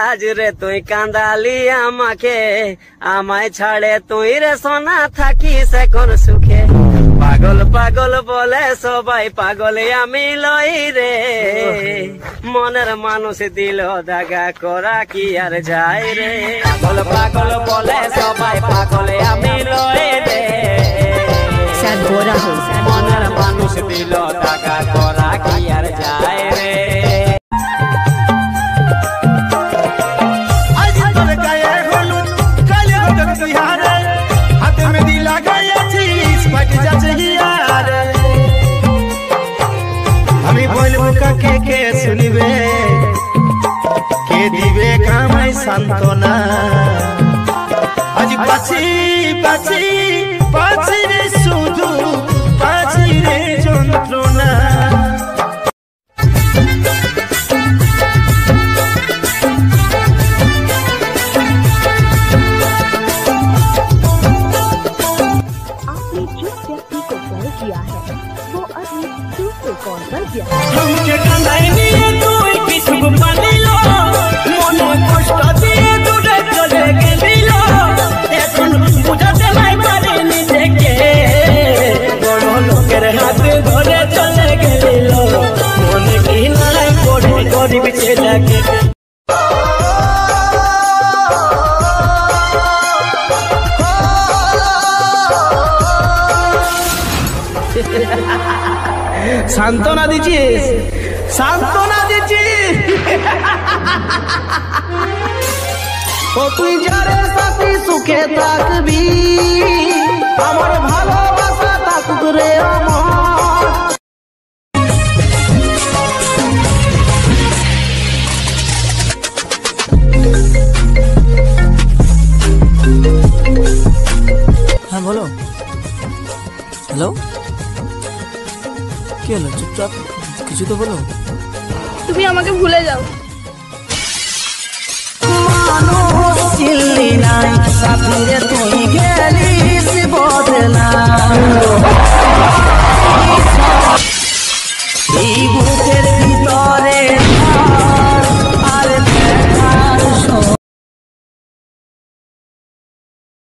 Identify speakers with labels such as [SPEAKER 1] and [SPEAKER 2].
[SPEAKER 1] আজ রে তুই কান্দালি আমাকে, আমায় ছাড়ে তুই রে সোনা থাকিস এখন সুখে। পাগল পাগল বলে সবাই, পাগলে আমি লই রে। মনের মানুষ দিল দাগা, করা কি আর যায় রে। পাগল পাগল বলে সবাই, পাগলে আমি লই রে। মনের মানুষ দিল দাগা, করা কি আর যায় রে। আমি বলবো কাকে কে শুনিবে, কে দিবে কামাই সান্ত্বনা। আজ পাছি পাছি পাছি রে শুধু, পাছি রে যন্ত্রণা। हमके कंधाई निये तुई किछु पानिलो, मनो कष्ट दिए दूरे चले गेलिलो। এখন বুঝাতে নাই পারিনি থেকে, বড় লোকের হাতে ধরে চলে গেলিলো। মনে কি নাই পড়ে গরিব ছেলেকে। সান্ত্বনা দিছিস, সান্ত্বনা দিছিস। ও তুই যারে সাথী সুখে থাকবি, আমার ভালোবাসা থাকুক রে আমার। হ্যাঁ বলো। হ্যালো, কি হলো? চুপচাপ কিছু তো বলো।
[SPEAKER 2] তুমি আমাকে ভুলে যাও।
[SPEAKER 1] মানুষ চিনলি নাই, সাথীরে তুই গেলিস বদলা।